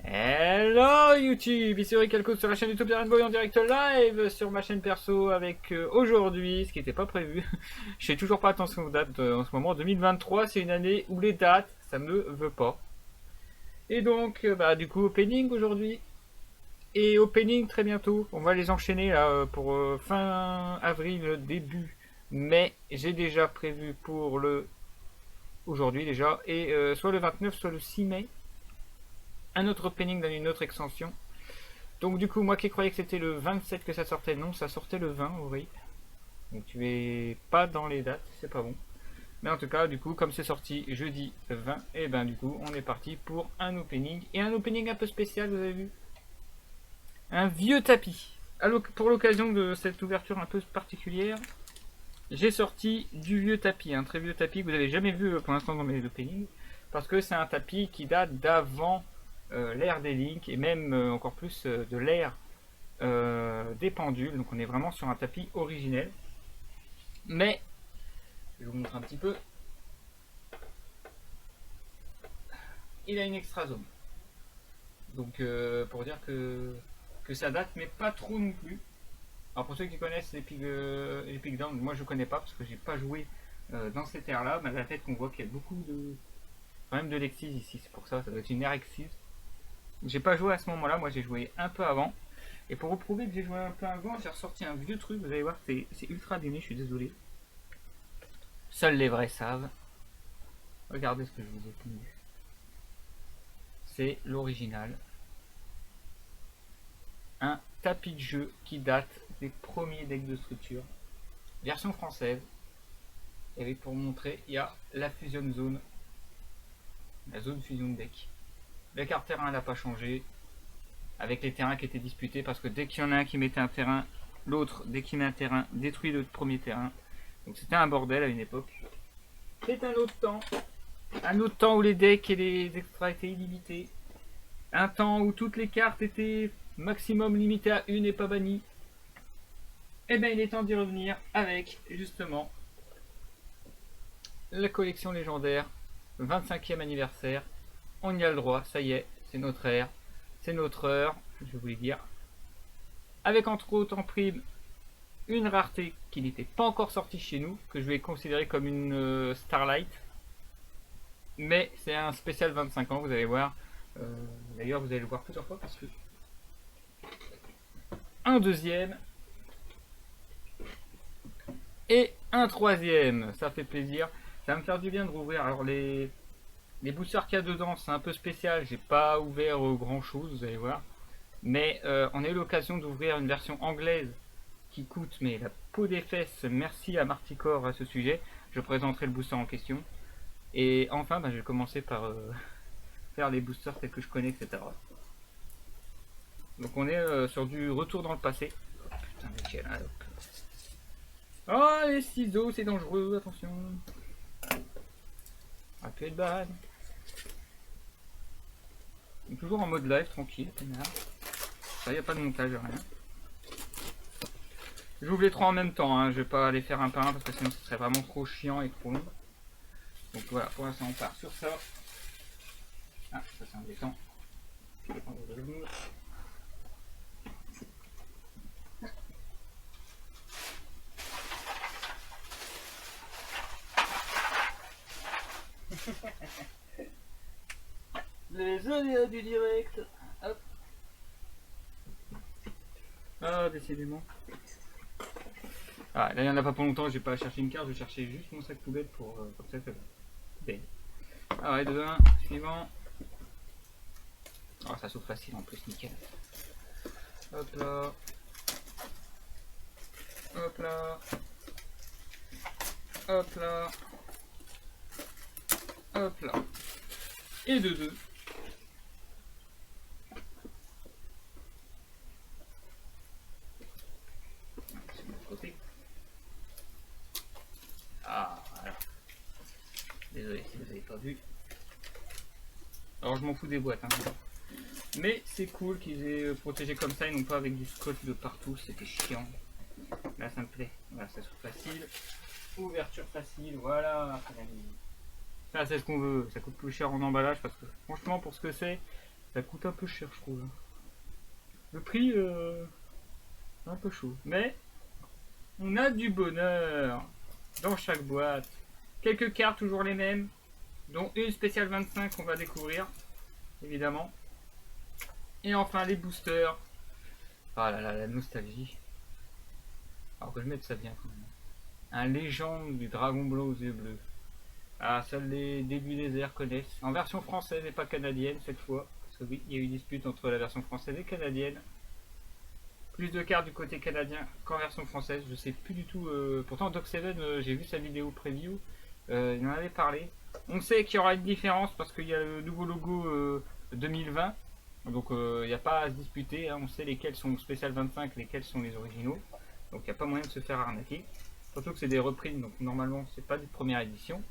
Hello YouTube, ici Ricalco sur la chaîne YouTube de Rainbow en direct live sur ma chaîne perso avec aujourd'hui, ce qui n'était pas prévu. Je fais toujours pas attention aux dates en ce moment. 2023, c'est une année où les dates, ça me veut pas. Et donc, du coup, opening aujourd'hui. Et opening très bientôt. On va les enchaîner là pour fin avril, début mai. J'ai déjà prévu pour le aujourd'hui déjà. Et soit le 29, soit le 6 mai. Un autre opening dans une autre extension. Donc du coup, moi qui croyais que c'était le 27 que ça sortait, non, ça sortait le 20, oui. Donc tu es pas dans les dates, c'est pas bon. Mais en tout cas, du coup, comme c'est sorti jeudi 20, et ben du coup, on est parti pour un opening. Et un opening un peu spécial, vous avez vu. Un vieux tapis. Pour l'occasion de cette ouverture un peu particulière, j'ai sorti du vieux tapis, un très vieux tapis que vous n'avez jamais vu pour l'instant dans mes openings. Parce que c'est un tapis qui date d'avant l'ère des Link et même encore plus de l'ère des pendules. Donc on est vraiment sur un tapis originel. Mais, je vous montre un petit peu. Il a une extra zone. Donc pour dire que ça date, mais pas trop non plus. Alors pour ceux qui connaissent Epic Down, moi je connais pas parce que j'ai pas joué dans cette ère là, malgré le fait qu'on voit qu'il y a beaucoup de quand même de Lexis ici, c'est pour ça, ça doit être une ère Exis. J'ai pas joué à ce moment là, moi j'ai joué un peu avant. Et pour vous prouver que j'ai joué un peu avant, j'ai ressorti un vieux truc, vous allez voir, c'est ultra abîmé, je suis désolé. Seuls les vrais savent. Regardez ce que je vous ai tenu. C'est l'original. Un tapis de jeu qui date des premiers decks de structure. Version française. Et avec pour montrer, il y a la Fusion Zone. La zone fusion de deck. La carte terrain n'a pas changé. Avec les terrains qui étaient disputés, parce que dès qu'il y en a un qui mettait un terrain, l'autre, dès qu'il met un terrain, détruit le premier terrain. Donc c'était un bordel à une époque. C'est un autre temps. Un autre temps où les decks et les extras étaient illimités. Un temps où toutes les cartes étaient maximum limitées à une et pas bannies. Et bien il est temps d'y revenir avec justement la collection légendaire 25e anniversaire. On y a le droit, ça y est, c'est notre ère, c'est notre heure, je vais vous le dire. Avec entre autres en prime une rareté qui n'était pas encore sortie chez nous, que je vais considérer comme une Starlight. Mais c'est un spécial 25 ans, vous allez voir. D'ailleurs, vous allez le voir plusieurs fois parce que un deuxième et un troisième, ça fait plaisir. Ça va me faire du bien de rouvrir. Alors les boosters qu'il y a dedans, c'est un peu spécial. J'ai pas ouvert grand chose, vous allez voir. Mais on a eu l'occasion d'ouvrir une version anglaise qui coûte mais la peau des fesses. Merci à Marticore à ce sujet. Je présenterai le booster en question. Et enfin, je vais commencer par faire les boosters tels que je connais, etc. Donc on est sur du retour dans le passé. Oh, putain, nickel, hein, oh, les ciseaux, c'est dangereux, attention. Ça peut être bad. Toujours en mode live, tranquille, peinard. Ça, y a pas de montage, rien. J'ouvre les trois en même temps, hein. Je vais pas les faire un par un parce que sinon ce serait vraiment trop chiant et trop long. Donc voilà, pour l'instant on part sur ça. Ah, ça c'est embêtant. Les aléas du direct. Hop. Ah, décidément. Ah, là, il n'y en a pas pour longtemps, j'ai pas cherché une carte, je cherchais juste mon sac poubelle pour comme ça, poubelle. Ah ouais, 2-1, suivant. Oh, ça s'ouvre facile en plus, nickel. Hop là. Hop là. Hop là. Hop là. Et 2-2. Ah, voilà. Désolé si vous n'avez pas vu. Alors je m'en fous des boîtes, hein. Mais c'est cool qu'ils aient protégé comme ça et non pas avec du scotch de partout, c'était chiant. Là ça me plaît, voilà, ça s'ouvre facile. Ouverture facile, voilà. Ça c'est ce qu'on veut, ça coûte plus cher en emballage parce que franchement pour ce que c'est, Ça coûte un peu cher, je trouve. Le prix, un peu chaud. Mais on a du bonheur dans chaque boîte. Quelques cartes, toujours les mêmes, dont une spéciale 25 qu'on va découvrir, évidemment. Et enfin les boosters. Ah là là, la nostalgie. Alors que je mette ça bien quand même. Un légende du dragon blanc aux yeux bleus. Ah, seuls les débuts des airs connaissent. En version française et pas canadienne cette fois. Parce que oui, il y a eu une dispute entre la version française et canadienne. Plus de cartes du côté canadien qu'en version française. Je sais plus du tout. Pourtant, Doc7, j'ai vu sa vidéo preview. Il en avait parlé. On sait qu'il y aura une différence parce qu'il y a le nouveau logo 2020. Donc il n'y a pas à se disputer. Hein. On sait lesquels sont spécial 25, lesquels sont les originaux. Donc il n'y a pas moyen de se faire arnaquer. Surtout que c'est des reprises. Donc normalement, c'est pas de première édition.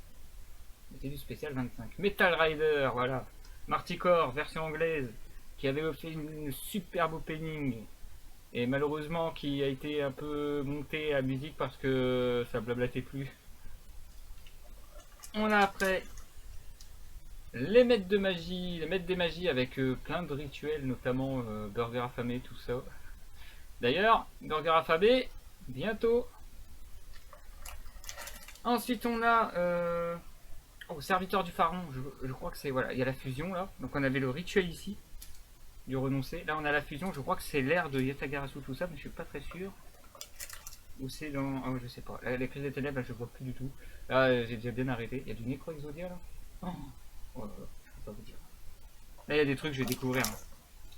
C'est du spécial 25. Metal Rider, voilà. Marticore, version anglaise, qui avait fait une superbe opening. Et malheureusement, qui a été un peu monté à musique parce que ça blablatait plus. On a après les maîtres de magie, les maîtres des magies avec plein de rituels, notamment Burger affamé, tout ça. D'ailleurs, Burger affamé, bientôt. Ensuite, on a au serviteur du pharaon, je crois que c'est, voilà, il y a la fusion là. Donc on avait le rituel ici, du renoncer. Là on a la fusion, je crois que c'est l'ère de Yatagarasu, tout ça, mais je suis pas très sûr. Ou c'est dans... Oh, je sais pas. Les crises des ténèbres, là, je vois plus du tout. Là, j'ai déjà bien arrêté. Il y a du Necro Exodia là. Oh, oh là là, je peux pas vous dire. Là, il y a des trucs que je vais découvrir. Hein.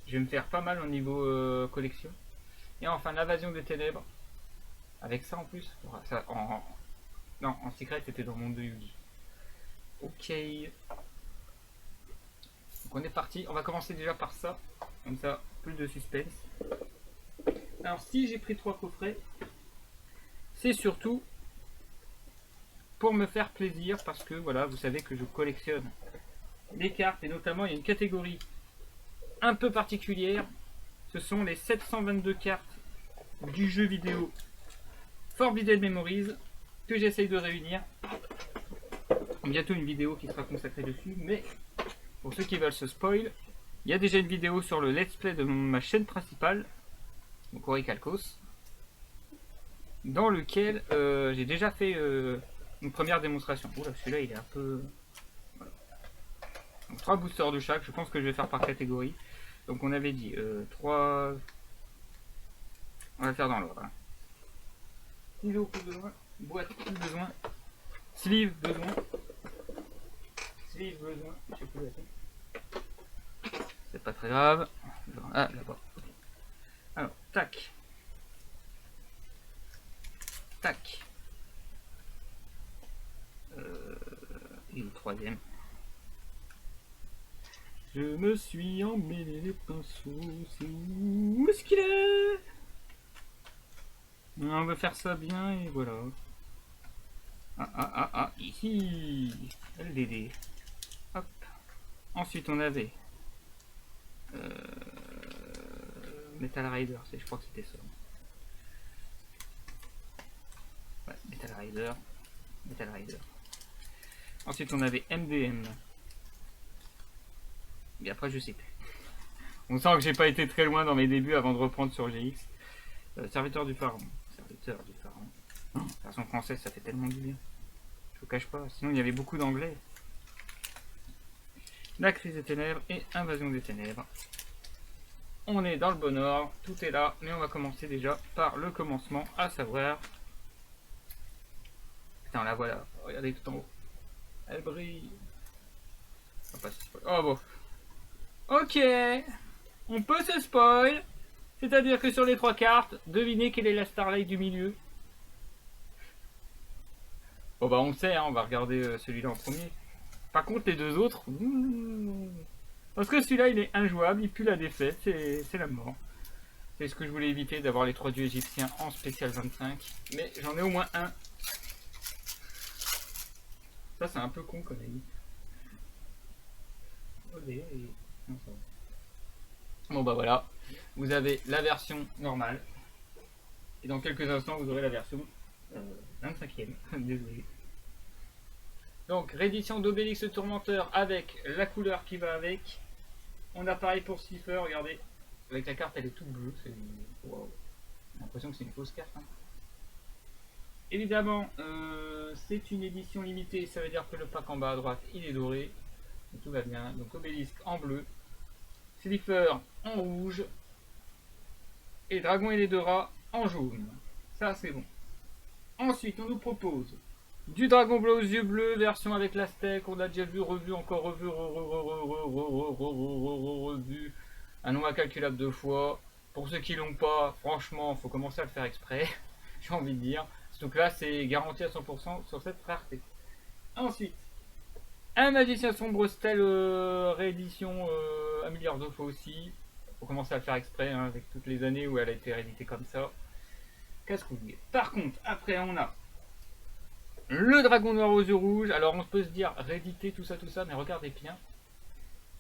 Je vais me faire pas mal au niveau collection. Et enfin, l'invasion des ténèbres. Avec ça en plus. Ça, non, en secret, c'était dans le monde de Yugi. Ok. Donc on est parti. On va commencer déjà par ça. Comme ça, plus de suspense. Alors, si j'ai pris 3 coffrets, c'est surtout pour me faire plaisir parce que voilà, vous savez que je collectionne les cartes et notamment il y a une catégorie un peu particulière. Ce sont les 722 cartes du jeu vidéo Forbidden Memories que j'essaye de réunir. Bientôt une vidéo qui sera consacrée dessus, mais pour ceux qui veulent se spoil, il y a déjà une vidéo sur le let's play de ma chaîne principale, donc Oricalcos, dans lequel j'ai déjà fait une première démonstration. Oula, celui-là il est un peu... Voilà. Donc 3 boosters de chaque, je pense que je vais faire par catégorie. Donc on avait dit 3... On va faire dans l'ordre. Hein. Stylo, plus besoin. Boîte, plus besoin. Sleeve, besoin. Sleeve, besoin. Je sais plus la tête. C'est pas très grave. Ah, là-bas. Alors, tac. Tac. Et le troisième. Je me suis emmêlé les pinceaux. C'est où est-ce qu'il est? On va faire ça bien et voilà. Ah, ici. LDD. Hop. Ensuite on avait Metal Rider, je crois que c'était ça. Ouais, Metal Rider. Metal Rider. Ensuite on avait MDM. Et après je sais plus. On sent que j'ai pas été très loin dans mes débuts avant de reprendre sur GX. Serviteur du pharaon. Serviteur du pharaon. La version française ça fait tellement du bien. Je vous cache pas, sinon il y avait beaucoup d'anglais. La crise des ténèbres et invasion des ténèbres. On est dans le bon ordre, tout est là, mais on va commencer déjà par le commencement, à savoir... Putain, la voilà, regardez tout en haut. Elle brille. Oh bon. Ok, on peut se spoil. C'est-à-dire que sur les 3 cartes, devinez quelle est la Starlight du milieu. Bon bah on le sait, hein, on va regarder celui-là en premier. Par contre les deux autres... Parce que celui-là il est injouable, il pue la défaite, c'est la mort. C'est ce que je voulais éviter, d'avoir les 3 dieux égyptiens en spécial 25. Mais j'en ai au moins un. Ça c'est un peu con comme avis. Bon bah voilà, vous avez la version normale. Et dans quelques instants vous aurez la version 25e. Désolé. Donc réédition d'Obélix le Tourmenteur avec la couleur qui va avec. On a pareil pour Slipher, regardez. Avec la carte, elle est toute bleue. Wow. J'ai l'impression que c'est une fausse carte. Hein. Évidemment, c'est une édition limitée. Ça veut dire que le pack en bas à droite, il est doré. Donc, tout va bien. Donc Obélisque en bleu. Slipher en rouge. Et Dragon et les deux rats en jaune. Ça, c'est bon. Ensuite, on nous propose du Dragon Blanc aux yeux bleus, version avec la steak. On a déjà vu, revu, encore revu, revu. Un nombre incalculable de fois. Pour ceux qui l'ont pas, franchement, faut commencer à le faire exprès. J'ai envie de dire. Donc là, c'est garanti à 100% sur cette rareté. Ensuite, un magicien sombre style réédition 1 milliard de fois aussi. Faut commencer à le faire exprès hein, avec toutes les années où elle a été rééditée comme ça. Casse-couille. Par contre, après, on a le dragon noir aux yeux rouges. Alors, on peut se dire rééditer tout ça, mais regardez bien.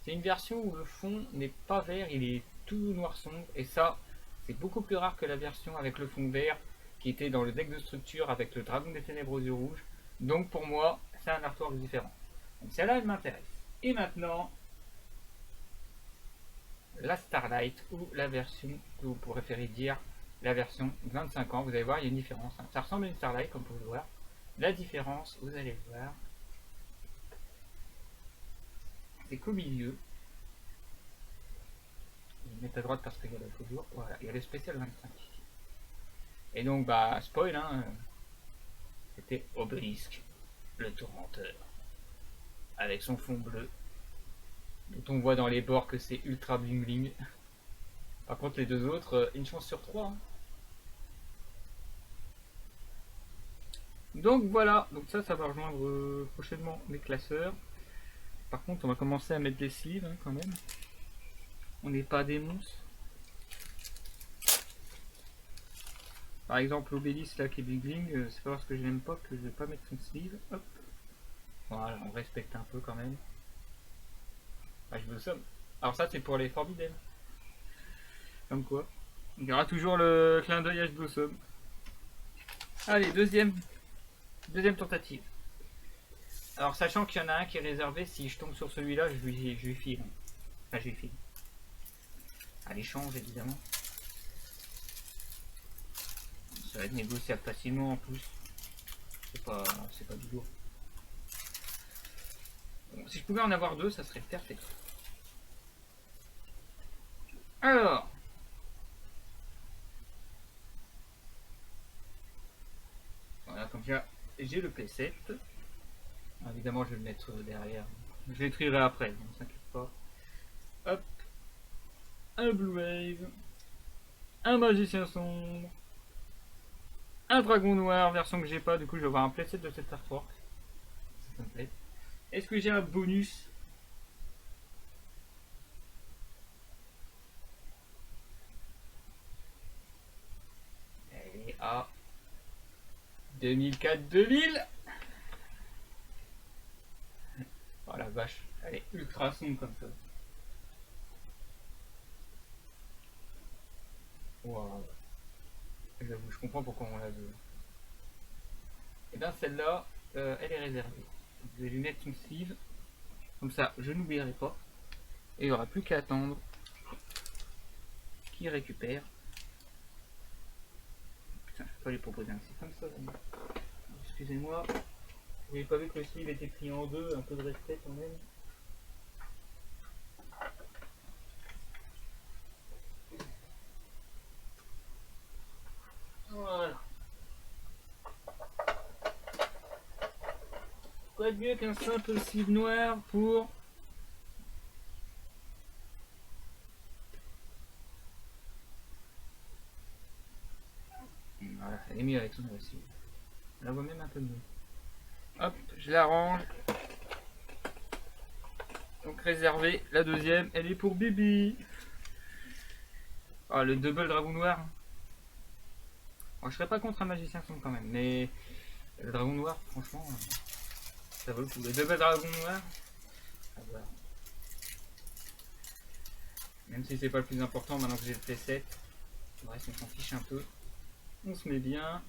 C'est une version où le fond n'est pas vert, il est tout noir sombre. Et ça, c'est beaucoup plus rare que la version avec le fond vert qui était dans le deck de structure avec le dragon des ténèbres aux yeux rouges. Donc, pour moi, c'est un artwork différent. Donc, celle-là, elle m'intéresse. Et maintenant, la Starlight ou la version que vous préférez dire la version 25 ans. Vous allez voir, il y a une différence. Hein. Ça ressemble à une Starlight, comme vous pouvez le voir. La différence, vous allez le voir, c'est qu'au milieu, je vais mettre à droite parce qu'il y a la photo, voilà, il y a le spécial 25 ici. Et donc, bah, spoil, hein, c'était Obélisque, le tourmenteur, avec son fond bleu, dont on voit dans les bords que c'est ultra bling bling. Par contre, les deux autres, une chance sur 3. Hein. Donc voilà, donc ça va rejoindre prochainement mes classeurs. Par contre, on va commencer à mettre des sleeves hein, quand même. On n'est pas des monstres. Par exemple, l'Obélisque là qui est bling bling, c'est pas parce que je n'aime pas que je vais pas mettre son sleeve. Hop. Voilà, on respecte un peu quand même. Ah, je veux ça. Alors ça c'est pour les Forbidden. Comme quoi. Il y aura toujours le clin d'œil à Blossom. Allez, deuxième tentative. Alors sachant qu'il y en a un qui est réservé, si je tombe sur celui-là, je lui file. Enfin, je lui file. À l'échange évidemment. Ça va être négociable facilement en plus. C'est pas du lourd. Bon, si je pouvais en avoir deux, ça serait parfait. Alors. Voilà, comme ça, j'ai le P7. Évidemment, je vais le mettre derrière. Je l'écrirai après, ne s'inquiète pas. Hop. Un Blue Wave. Un Magicien sombre. Un Dragon noir, version que j'ai pas. Du coup, je vais avoir un playset de cet artwork. Ça me plaît. Est-ce que j'ai un bonus? Elle est à 2004-2000. Oh la vache, elle est ultra sombre comme ça. Wow. Je comprends pourquoi on l'a vu. Et bien celle-là, elle est réservée. Je vais lui mettre une sleeve. Comme ça, je n'oublierai pas. Et il n'y aura plus qu'à attendre qu'il récupère. Putain, je peux pas lui proposer un sleeve comme ça. Excusez-moi. Vous n'avez pas vu que le sleeve était pris en deux. Un peu de respect quand même. Voilà. Quoi de mieux qu'un simple sleeve noir pour... Voilà, elle est mieux avec son sleeve. On la voit même un peu mieux. Hop, je la range. Donc réservé, la deuxième, elle est pour Bibi. Ah, le double dragon noir. Alors, je serais pas contre un magicien sombre quand même, mais le dragon noir, franchement, ça vaut le coup. Le double dragon noir, à voir. Même si c'est pas le plus important maintenant que j'ai le P7. Le reste, on s'en fiche un peu. On se met bien.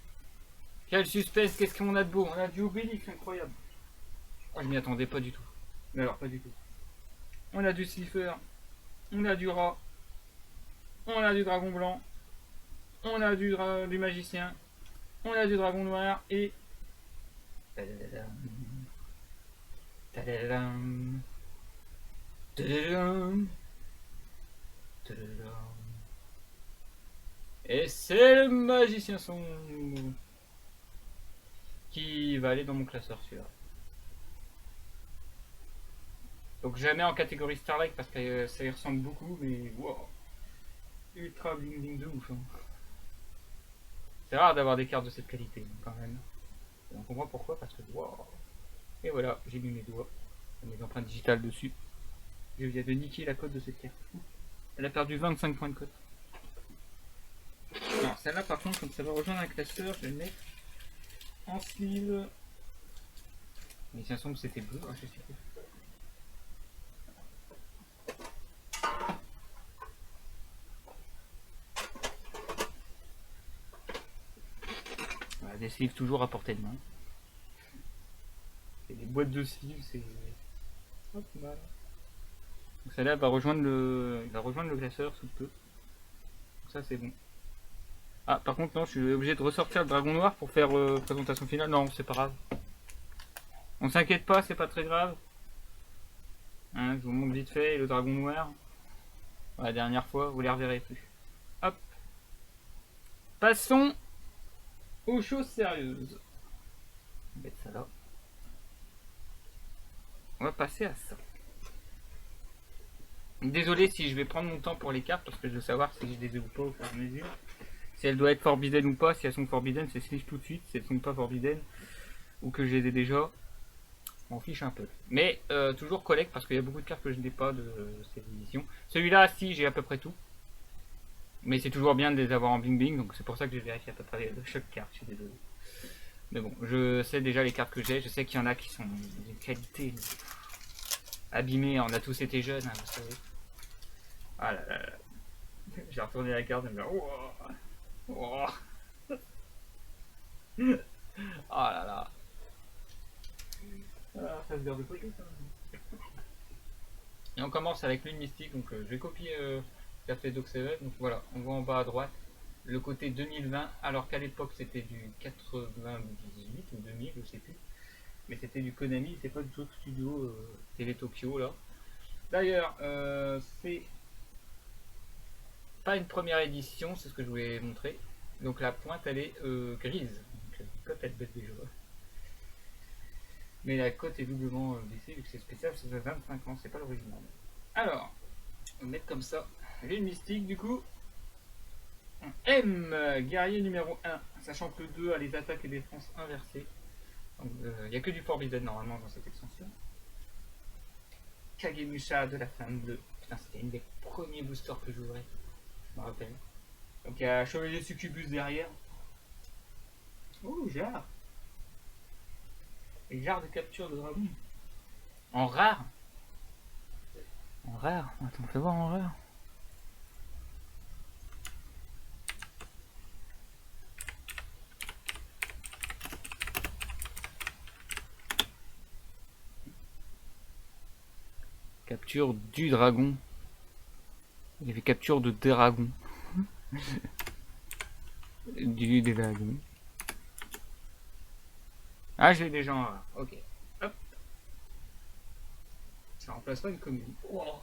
Quel suspense, qu'est-ce qu'on a de beau? On a du Obélix, incroyable. Oh, je m'y attendais pas du tout. Mais alors, pas du tout. On a du Slipher On a du rat. On a du dragon blanc. On a du magicien. On a du dragon noir. Et... Tadadam. Tadadam. Tadadam. Tadadam. Et c'est le magicien sombre qui va aller dans mon classeur celui-là. Donc jamais en catégorie Starlight parce que ça y ressemble beaucoup, mais wow. Ultra bling bling de ouf. Hein. C'est rare d'avoir des cartes de cette qualité quand même. Et on comprend pourquoi, parce que wow. Et voilà, j'ai mis mes doigts, mes empreintes digitales dessus. Je viens de niquer la cote de cette carte. Elle a perdu 25 points de cote. Alors celle-là par contre, comme ça va rejoindre un classeur, je vais le mettre en sleeve. Mais ça semble que c'était bleu, je sais pas. Voilà, des sleeves toujours à portée de main. Et des boîtes de sleeves, c'est pas mal. Donc celle-là va rejoindre le classeur sous peu. Donc ça c'est bon. Ah par contre non, je suis obligé de ressortir le dragon noir pour faire présentation finale. Non, c'est pas grave. On s'inquiète pas, c'est pas très grave. Hein, je vous montre vite fait le dragon noir. La dernière fois, vous les reverrez plus. Hop. Passons aux choses sérieuses. On va mettre ça là. On va passer à ça. Désolé si je vais prendre mon temps pour les cartes parce que je veux savoir si je les ai ou pas au fur et à mesure. Si elles doivent être forbidden ou pas. Si elles sont forbidden, c'est sleeve tout de suite. Si elles sont pas forbidden ou que je les ai déjà, je m'en fiche un peu. Mais toujours collecte parce qu'il y a beaucoup de cartes que je n'ai pas de cette édition. Celui-là, si, j'ai à peu près tout. Mais c'est toujours bien de les avoir en bling bling, donc c'est pour ça que j'ai vérifié à peu près chaque carte, je suis désolé. Mais bon, je sais déjà les cartes que j'ai, je sais qu'il y en a qui sont d'une qualité abîmée, on a tous été jeunes, hein, vous savez. Ah là là là. J'ai retourné la carte et me dire oh, oh. Oh là là. Ah, ça se garde de côté ça. Et on commence avec l'une mystique, donc je vais copier Café Doc 7, donc voilà, on voit en bas à droite le côté 2020, alors qu'à l'époque c'était du 98 ou 2000, je sais plus, mais c'était du Konami, c'est pas du tout studio Télé Tokyo là. D'ailleurs, c'est pas une première édition, c'est ce que je voulais montrer, donc la pointe elle est grise, donc peut-être bête déjà. Mais la cote est doublement baissée vu que c'est spécial, ça fait 25 ans, c'est pas l'original. Alors, on va mettre comme ça. L'une mystique du coup. M, guerrier numéro 1, sachant que le 2 a les attaques et défenses inversées. Donc il n'y a que du Forbidden normalement dans cette extension. Kagemusha de la fin 2. Putain, c'était une des premiers boosters que j'ouvrais, je me rappelle. Donc il y a Chevalier Succubus derrière. Oh, Jarre. Et Jarre de capture de dragon. En rare. En rare. Attends, fais voir en rare. Capture du dragon. Il y avait capture de dragon. Du dragon. Ah, je l'ai déjà en rare. Ok. Hop. Ça remplace pas une commune. Wow.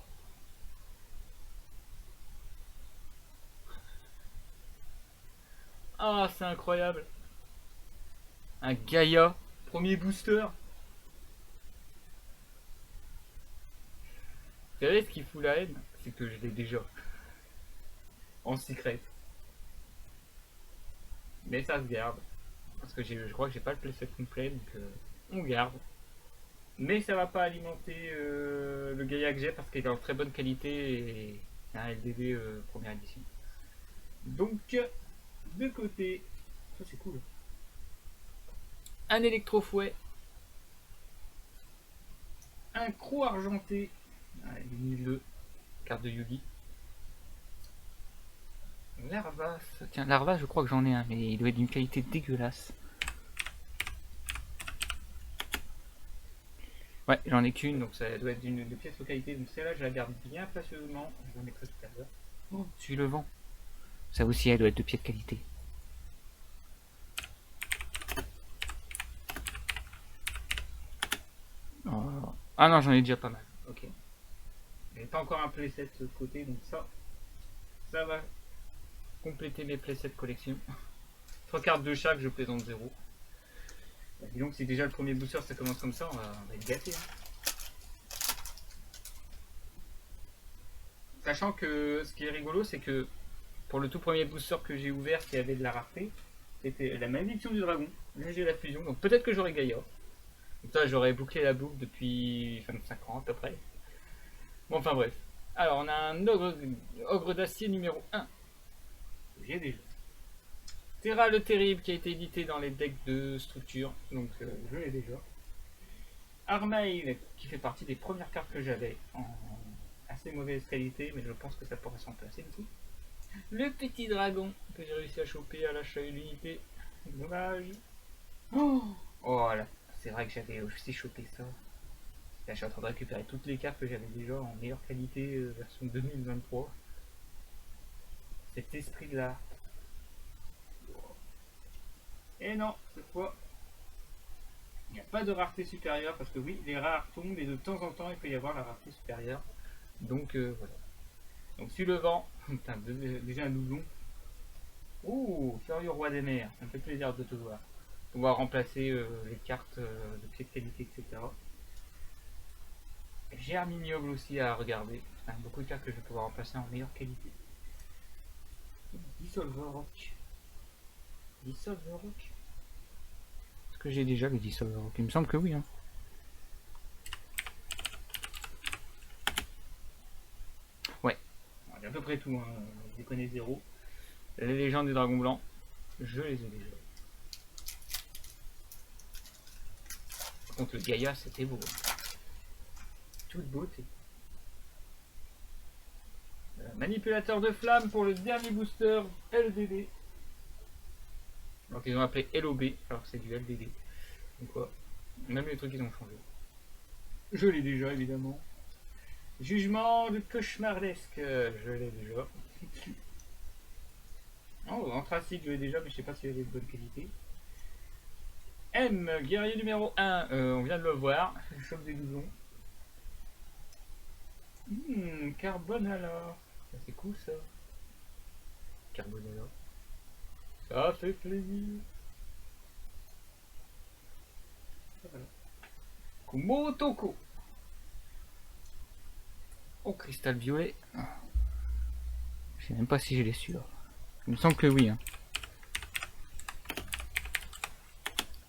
Ah, c'est incroyable. Un Gaïa. Premier booster. Vous savez ce qui fout la haine? C'est que je l'ai déjà. En secret. Mais ça se garde. Parce que je crois que j'ai pas le playset complet, donc on garde. Mais ça va pas alimenter le Gaïa que j'ai parce qu'il est en très bonne qualité et c'est un LDD première édition. Donc, de côté, ça c'est cool. Un électrofouet. Un croc argenté. Ah, 1002. Carte de Yugi. Larvas. Tiens, Larvas, je crois que j'en ai un, mais il doit être d'une qualité dégueulasse. Ouais, j'en ai qu'une, donc ça doit être de pièce de qualité. Donc celle-là, je la garde bien précieusement. Je la mettrai tout à l'heure. Oh, suis le vent. Ça aussi, elle doit être de pièce de qualité. Oh. Ah non, j'en ai déjà pas mal. Ok. J'ai pas encore un playset de côté, donc ça va compléter mes playsets collection. 3 cartes de chaque, je plaisante 0. Et donc, si déjà le premier booster ça commence comme ça, on va être gâté. Hein. Sachant que ce qui est rigolo, c'est que pour le tout premier booster que j'ai ouvert qui avait de la rareté, c'était la malédiction du dragon. Là j'ai la fusion, donc peut-être que j'aurai Gaïa. Donc ça j'aurais bouclé la boucle depuis 25 ans à peu près. Bon enfin bref. Alors on a un ogre d'acier numéro 1. J'ai déjà. Terra le terrible qui a été édité dans les decks de structure, donc je l'ai déjà. Armail qui fait partie des premières cartes que j'avais en assez mauvaise qualité, mais je pense que ça pourrait s'en passer du coup. Le petit dragon que j'ai réussi à choper à l'achat de l'unité. Dommage. Oh là, c'est vrai que j'avais aussi chopé ça. Là, je suis en train de récupérer toutes les cartes que j'avais déjà en meilleure qualité version 2023. Cet esprit de l'art. Et non, cette fois, il n'y a pas de rareté supérieure parce que oui, les rares tombent et de temps en temps il peut y avoir la rareté supérieure. Donc voilà. Donc sur le vent, putain, déjà un doublon. Ouh, Furieux Roi des Mers, ça me fait plaisir de te voir. Pouvoir remplacer les cartes de pied de qualité, etc. J'ai un mini-ogle aussi à regarder. Enfin, beaucoup de cartes que je vais pouvoir remplacer en meilleure qualité. Dissolver Rock. Dissolver Rock. Est-ce que j'ai déjà le Dissolver Rock? Il me semble que oui. Hein. Ouais, j'ai à peu près tout. Hein. Je les connais zéro. Les légendes des dragons blancs, je les ai déjà. Par contre, le Gaïa, c'était beau. Toute beauté. Manipulateur de flamme pour le dernier booster LDD. Donc ils ont appelé LOB, alors c'est du LDD. Donc quoi, même les trucs ils ont changé. Je l'ai déjà évidemment. Jugement de cauchemardesque, je l'ai déjà. Oh, Anthracite je l'ai déjà mais je sais pas si elle est de bonne qualité. M, guerrier numéro 1, on vient de le voir, je chope des doublons. Carbone alors. C'est cool ça. Carbone alors. Ça fait plaisir. Voilà. Kumotoko. Oh, cristal violet. Je sais même pas si j'ai les sûr. Il me semble que oui. Hein.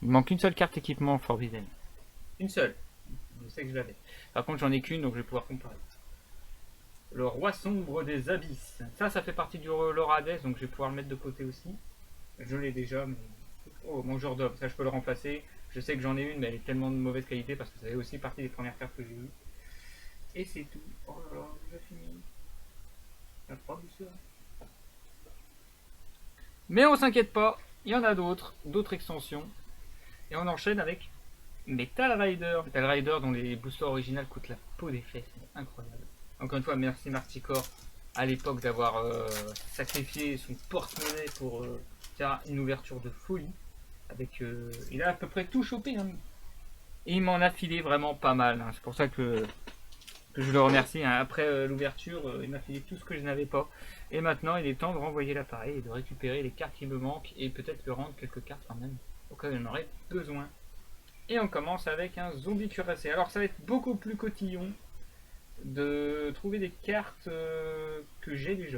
Il me manque une seule carte équipement Forbidden. Une seule. Je sais que je l'avais. Par contre, j'en ai qu'une, donc je vais pouvoir comparer. Le roi sombre des abysses. Ça fait partie du lore Hades, donc je vais pouvoir le mettre de côté aussi. Je l'ai déjà, mais... Oh, mangeur d'homme, ça je peux le remplacer. Je sais que j'en ai une, mais elle est tellement de mauvaise qualité parce que ça fait aussi partie des premières cartes que j'ai eues. Et c'est tout. Oh là là, j'ai fini. La 3 douceur. Mais on s'inquiète pas, il y en a d'autres extensions. Et on enchaîne avec Metal Rider. Metal Rider dont les boosters originales coûtent la peau des fesses, c'est incroyable. Encore une fois, merci Marticore à l'époque d'avoir sacrifié son porte-monnaie pour faire une ouverture de folie. Avec, il a à peu près tout chopé. Hein. Et il m'en a filé vraiment pas mal. Hein. C'est pour ça que je le remercie. Hein. Après l'ouverture, il m'a filé tout ce que je n'avais pas. Et maintenant, il est temps de renvoyer l'appareil et de récupérer les cartes qui me manquent. Et peut-être de rendre quelques cartes quand même. Au cas où j'en aurais besoin. Et on commence avec un zombie cuirassé. Alors ça va être beaucoup plus cotillon de trouver des cartes que j'ai déjà.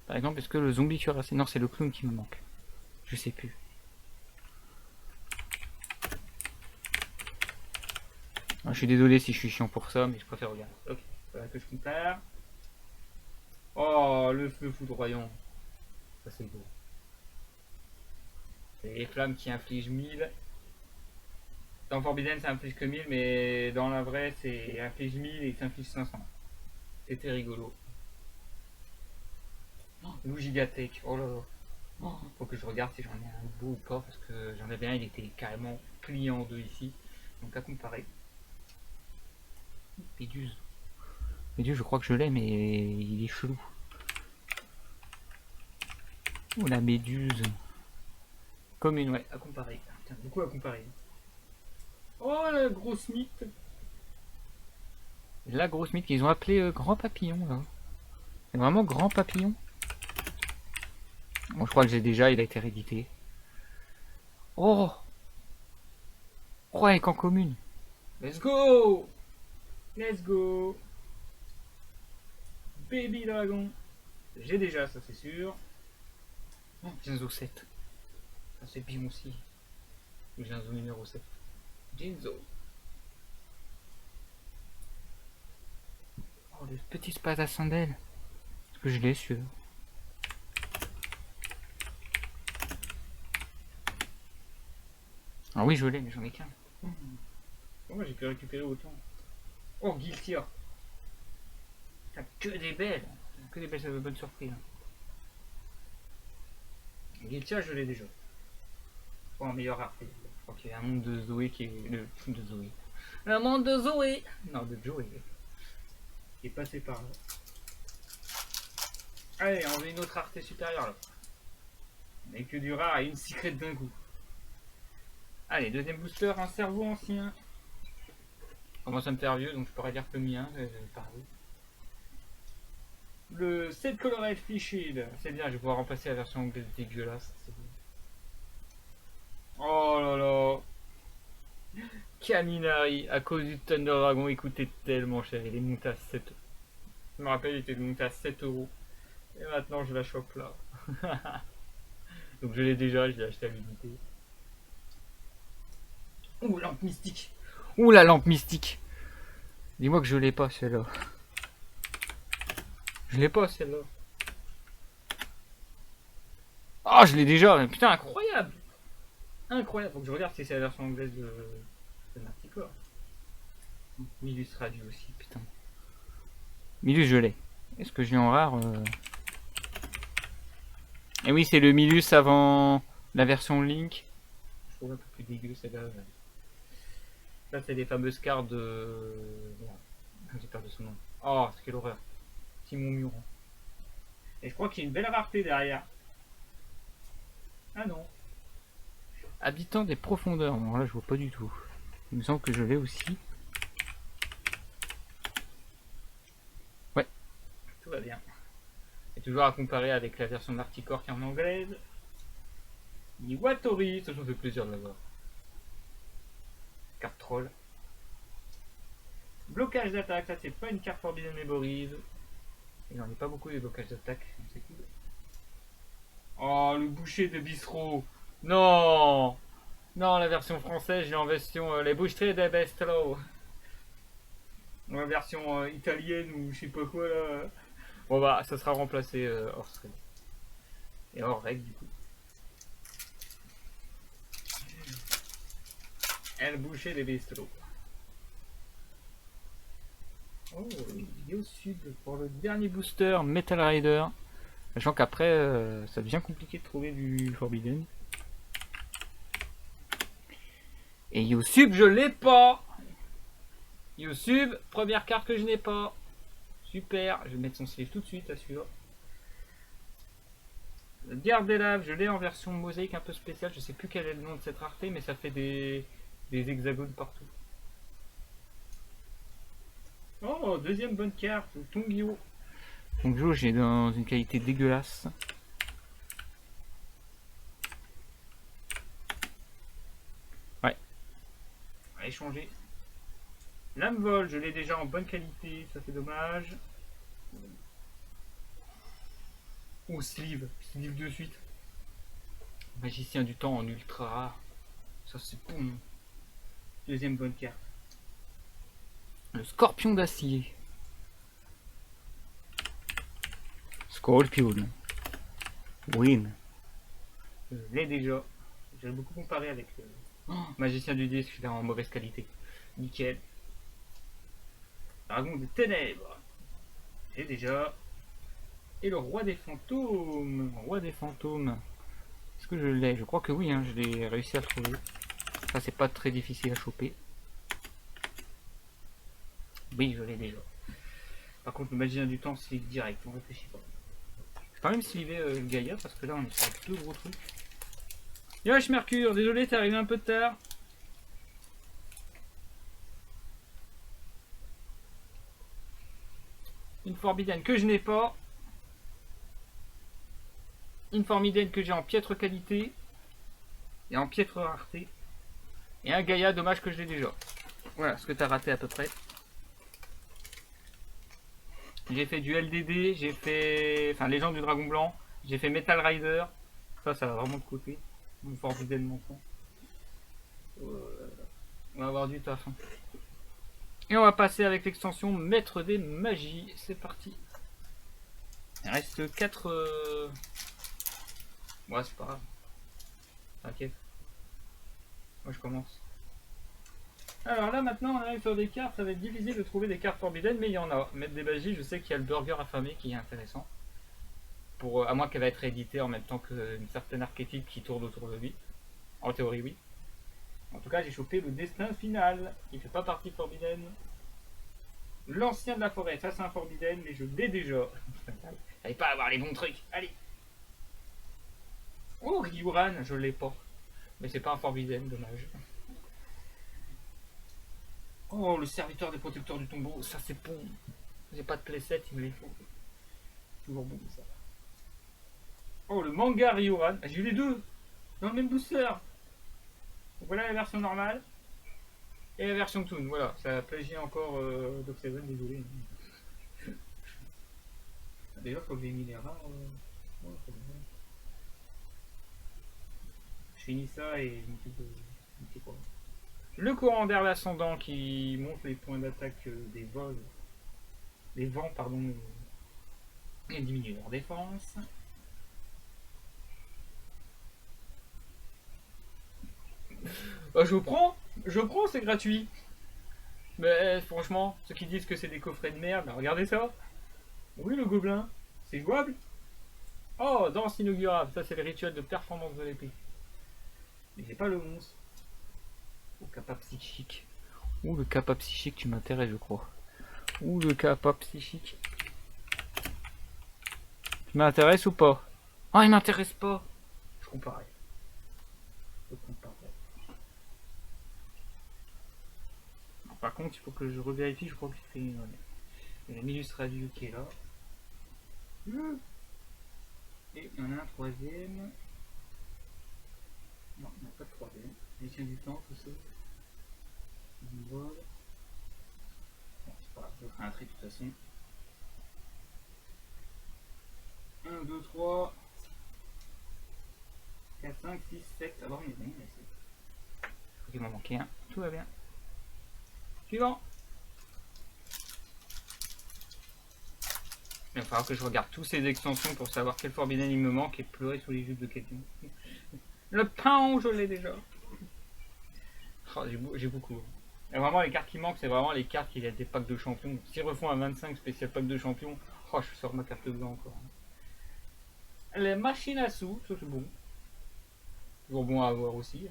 Par exemple, est-ce que le zombie cuirassé... Non, c'est le clown qui me manque. Je sais plus. Ah, je suis désolé si je suis chiant pour ça, mais je préfère regarder. Ok, voilà que je compare. Oh, le feu foudroyant. Ça c'est beau. C'est les flammes qui infligent 1000. Dans Forbidden, ça inflige que 1000, mais dans la vraie, c'est inflige 1000 et ça inflige 500. C'était rigolo. Lou Gigatech, oh là là. Oh, faut que je regarde si j'en ai un beau ou pas, parce que j'en avais un, il était carrément plié en deux ici. Donc à comparer. Méduse. Méduse, je crois que je l'ai, mais il est chelou. Oh la méduse. Commune, ouais, à comparer. Putain, beaucoup à comparer. Oh la grosse mythe. La grosse mythe qu'ils ont appelé grand papillon là. C'est vraiment grand papillon. Bon, je crois que j'ai déjà, il a été réédité. Oh, oh, avec en commune. Let's go. Let's go. Baby dragon. J'ai déjà, ça c'est sûr. Oh, Jinzo 7. Ça c'est bien aussi. Jinzo numéro 7. Jinzo. Oh, le petit spadassin d'elle. Est-ce que je l'ai celui-là? Ah oui, je l'ai, mais j'en ai qu'un. Comment j'ai pu récupérer autant? Oh, Guiltia. Putain, que des belles. Que des belles bonnes surprises. Guiltia, je l'ai déjà. Oh, en meilleure rareté. Je crois qu'il y a un monde de Zoé qui est. De Zoé. Un monde de Zoé. Non, de Joey. Qui est passé par là. Allez, on veut une autre rareté supérieure là. Mais que du rare et une secrète d'un coup. Allez, deuxième booster, un cerveau ancien. Commence à me faire vieux, donc je pourrais dire que le mien, pareil. Le 7 Colored Fish-Shield. C'est bien, je vais pouvoir remplacer la version anglaise dégueulasse. Oh là là. Kaminari, à cause du Thunder Dragon, il coûtait tellement cher. Il est monté à 7 euros. Je me rappelle, il était monté à 7 euros. Et maintenant, je la chope là. Donc je l'ai déjà, je l'ai acheté à l'unité. Ouh, lampe mystique. Ouh, la lampe mystique. Dis-moi que je l'ai pas celle-là. Je l'ai pas celle-là. Ah, oh, je l'ai déjà. Putain, incroyable. Incroyable. Faut que je regarde si c'est la version anglaise de Marticore. Milus Radio aussi, putain. Milus, je l'ai. Est-ce que je l'ai en rare Et oui, c'est le Milus avant la version Link. Je trouve un peu plus dégueu celle-là. Là, c'est les fameuses cartes de. J'ai perdu son nom. Oh, quelle horreur. Simon Muron. Et je crois qu'il y a une belle rareté derrière. Ah non. Habitant des profondeurs. Bon, là, je vois pas du tout. Il me semble que je l'ai aussi. Ouais. Tout va bien. Et toujours à comparer avec la version d'Articore qui est en anglaise. Iwatori, ça me fait plaisir de l'avoir. Carte troll. Blocage d'attaque, ça c'est pas une carte Forbidden Memories. Il n'en est pas beaucoup des blocages d'attaque, c'est cool. Oh, le boucher de bistrot. Non. Non, la version française, j'ai en version les boucheries de Bestro. En version italienne ou je sais pas quoi là. Bon bah, ça sera remplacé hors stream. Et hors règle du coup. Elle bouchait des bistros. Oh, vidéo sud pour le dernier booster Metal Rider. Sachant qu'après, ça devient compliqué de trouver du Forbidden. Et Yosub, je l'ai pas. Yosub, première carte que je n'ai pas. Super, je vais mettre son sleeve tout de suite, assure. Le Garde des Laves, je l'ai en version mosaïque un peu spéciale. Je sais plus quel est le nom de cette rareté, mais ça fait des hexagones partout. Oh, deuxième bonne carte, Tongyo. Tongyo, j'ai dans une qualité dégueulasse. Ouais. On va échanger. Lame vol, je l'ai déjà en bonne qualité, ça fait dommage. Ou sleeve de suite. Magicien du temps en ultra rare. Ça c'est bon. Deuxième bonne carte. Le scorpion d'acier. Scorpion. Win. Je l'ai déjà. J'ai beaucoup comparé avec le magicien du disque, je l'ai en mauvaise qualité. Nickel. Dragon des ténèbres. J'ai déjà. Et le roi des fantômes. Roi des fantômes. Est-ce que je l'ai? Je crois que oui, hein, je l'ai réussi à le trouver. Ça, c'est pas très difficile à choper. Oui, je l'ai déjà. Par contre, le magicien du temps, c'est direct, on réfléchit pas. Je vais quand même sliver Gaïa, parce que là, on est sur deux gros trucs. Yosh Mercure, désolé, t'es arrivé un peu tard. Une Forbidden que je n'ai pas. Une Forbidden que j'ai en piètre qualité. Et en piètre rareté. Et un Gaïa, dommage que je l'ai déjà. Voilà ce que t'as raté à peu près. J'ai fait du LDD, j'ai fait. Enfin, Légende du Dragon Blanc. J'ai fait Metal Rider. Ça va vraiment de côté. Une Forbidden montant. On va avoir du taf. Hein. Et on va passer avec l'extension Maître des Magies. C'est parti. Il reste 4. Ouais, c'est pas grave. T'inquiète. Moi je commence. Alors là maintenant on arrive sur des cartes, ça va être difficile de trouver des cartes Forbidden, mais il y en a. Maître des Magies, je sais qu'il y a le burger affamé qui est intéressant. Pour, à moins qu'elle va être éditée en même temps qu'une certaine archétype qui tourne autour de lui. En théorie oui. En tout cas j'ai chopé le destin final. Il fait pas partie Forbidden. L'ancien de la forêt, ça c'est un Forbidden, mais je l'ai déjà. J'arrive pas à avoir les bons trucs. Allez. Oh Ryuran, je l'ai pas. Mais c'est pas un Forbidden, dommage. Oh, le serviteur des protecteurs du tombeau, ça c'est bon. J'ai pas de playset, il me les faut. Toujours bon ça. Oh, le manga Ryuran. Ah, j'ai eu les deux dans le même booster. Donc, voilà la version normale et la version Toon. Voilà, ça a plagié encore Doc Seven, désolé. D'ailleurs, faut que j'ai mis les rares. Je finis ça et je m'occupe de quoi. Le courant d'air l'ascendant qui monte les points d'attaque des vols. Les vents, pardon, et diminue leur défense. Je prends, c'est gratuit. Mais franchement, ceux qui disent que c'est des coffrets de merde, bah, regardez ça. Oui, le gobelin, c'est jouable. Oh, danse inaugurable, ça c'est le rituel de performance de l'épée. Mais j'ai pas le monstre. Ou kappa psychique. Ou le kappa psychique, tu m'intéresses, je crois. Ou le kappa psychique. Tu m'intéresses ou pas? Ah, il m'intéresse pas. Je comparais. Je comparais. Par contre, il faut que je revérifie, je crois que c'est une. Il y a Milus Radio qui est là. Et il y en a un troisième. Non, il n'y a pas de troisième. Il tient du temps, tout ça. Voilà. Bon, c'est pas grave, je ferai un tri de toute façon. 1, 2, 3, 4, 5, 6, 7. Ah bon, on est bon, mais c'est. Je crois qu'il m'en manquait un. Tout va bien. Suivant. Il va falloir que je regarde tous ces extensions pour savoir quel Forbidden il me manque et pleurer sous les jupes de quelqu'un. Le pain, je l'ai déjà. Oh, j'ai beaucoup. Et vraiment, les cartes qui manquent, c'est vraiment les cartes qui viennent des packs de champions. S'ils refont un 25 spécial pack de champions, oh, je sors ma carte blanche encore. Les machines à sous, ça c'est bon. Toujours bon à avoir aussi.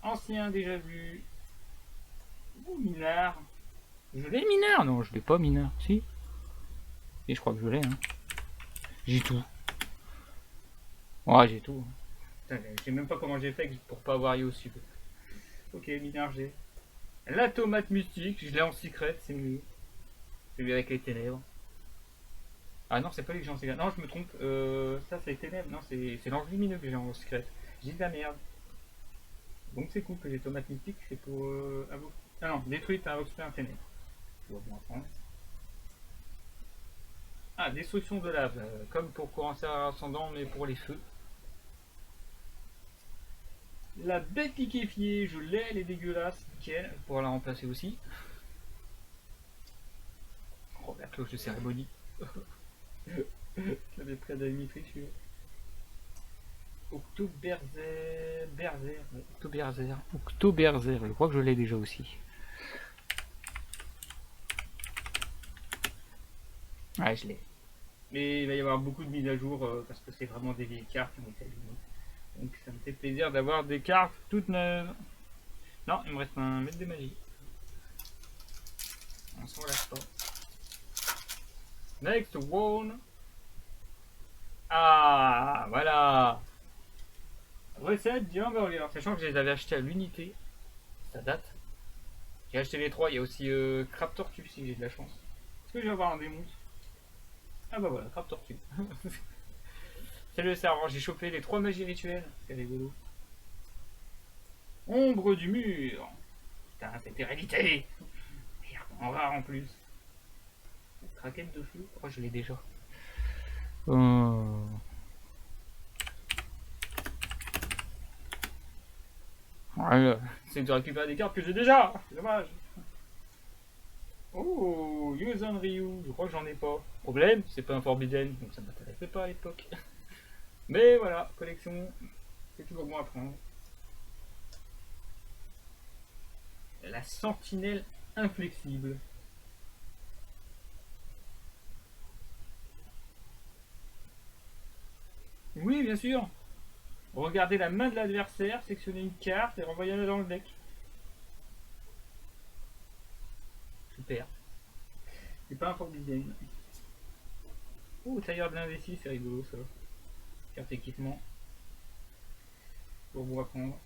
Ancien déjà vu. Ouh, mineur. Je l'ai mineur? Non, je l'ai pas mineur. Si. Et je crois que je l'ai. Hein. J'ai tout. Ouais, j'ai tout. Je sais même pas comment j'ai fait pour pas avoir eu au sud. Ok, mineur j'ai. La tomate mystique, je l'ai en secret, c'est mieux. Celui avec les ténèbres. Ah non, c'est pas lui que j'ai en secret. Non, je me trompe. Ça, c'est les ténèbres. Non, c'est l'ange lumineux que j'ai en secret. J'ai de la merde. Donc c'est cool que j'ai tomate mystique. C'est pour. Ah non, détruite un obscur ténèbre. Je vois bon apprendre. Ah, destruction de lave. Comme pour courant ascendant, mais pour les feux. La bête liquéfiée, je l'ai, elle est dégueulasse, nickel, pour la remplacer aussi. Oh, la cloche de cérémonie. J'avais près de Dimitri, celui-là. Octoberzer, je crois que je l'ai déjà aussi. Ouais, je l'ai. Mais il va y avoir beaucoup de mises à jour parce que c'est vraiment des vieilles cartes qui ont été allumées. Donc ça me fait plaisir d'avoir des cartes toutes neuves. Non, il me reste un maître des magies. On s'en lâche pas. Next one. Ah, voilà. Recette du hamburger. Sachant que je les avais achetés à l'unité. Ça date. J'ai acheté les trois. Il y a aussi Crab Tortue si j'ai de la chance. Est-ce que je vais avoir un démon? Ah bah voilà, Crab Tortue. Salut le serveur, j'ai chopé les 3 magies rituelles. C'est rigolo. Ombre du mur. Putain, cette hérédité. Merde, en rare en plus. Craquette de feu. Oh, je l'ai déjà. Ouais, c'est de récupérer des cartes que j'ai déjà. C'est dommage. Oh, Yuuzhan Ryu. Je crois que j'en ai pas. Problème, c'est pas un Forbidden, donc ça m'intéressait pas à l'époque. Mais voilà, collection. C'est toujours bon à prendre. La sentinelle inflexible. Oui, bien sûr. Regardez la main de l'adversaire, sélectionnez une carte et renvoyez-la dans le deck. Super. C'est pas un Forbidden. Oh, tailleur de l'indécis, c'est rigolo ça. Carte équipement. Pour vous apprendre.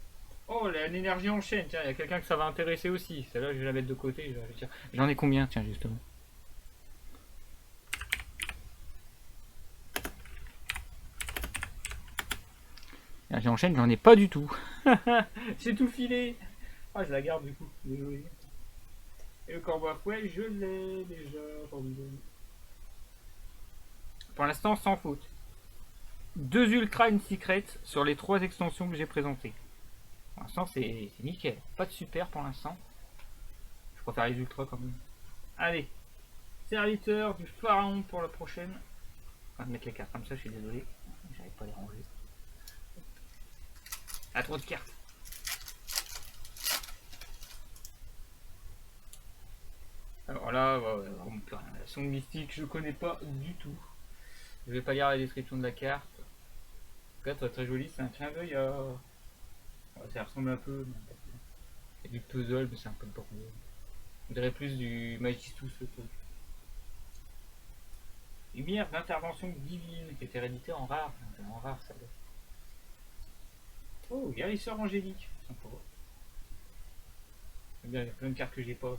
Oh, l'énergie en chaîne, tiens, il y a quelqu'un que ça va intéresser aussi. Celle-là, je vais la mettre de côté. J'en ai combien, tiens, justement? L'énergie en chaîne, j'en ai pas du tout. J'ai tout filé. Ah, je la garde du coup, désolé. Et le corbeau à fouet, je l'ai déjà. Pour l'instant, sans faute. 2 Ultra une Secret sur les 3 extensions que j'ai présentées. Pour l'instant, c'est nickel. Pas de super pour l'instant. Je préfère les Ultra quand même. Allez, serviteur du pharaon pour la prochaine. On va mettre les cartes comme ça, je suis désolé. J'arrive pas à les ranger. Ah, trop de cartes. Alors là, vraiment plus rien. La sonde mystique, je connais pas du tout. Je vais pas lire la description de la carte. En tout cas, très, très joli, c'est un clin d'œil à. Ouais, ça ressemble un peu. C'est du puzzle, mais c'est un peu de bordel. On dirait plus du Magistus le truc. Lumière d'intervention divine qui est hérédité en rare. En rare, ça doit. Oh, guérisseur angélique. Sympa. Il y a plein de cartes que j'ai pas. Donc...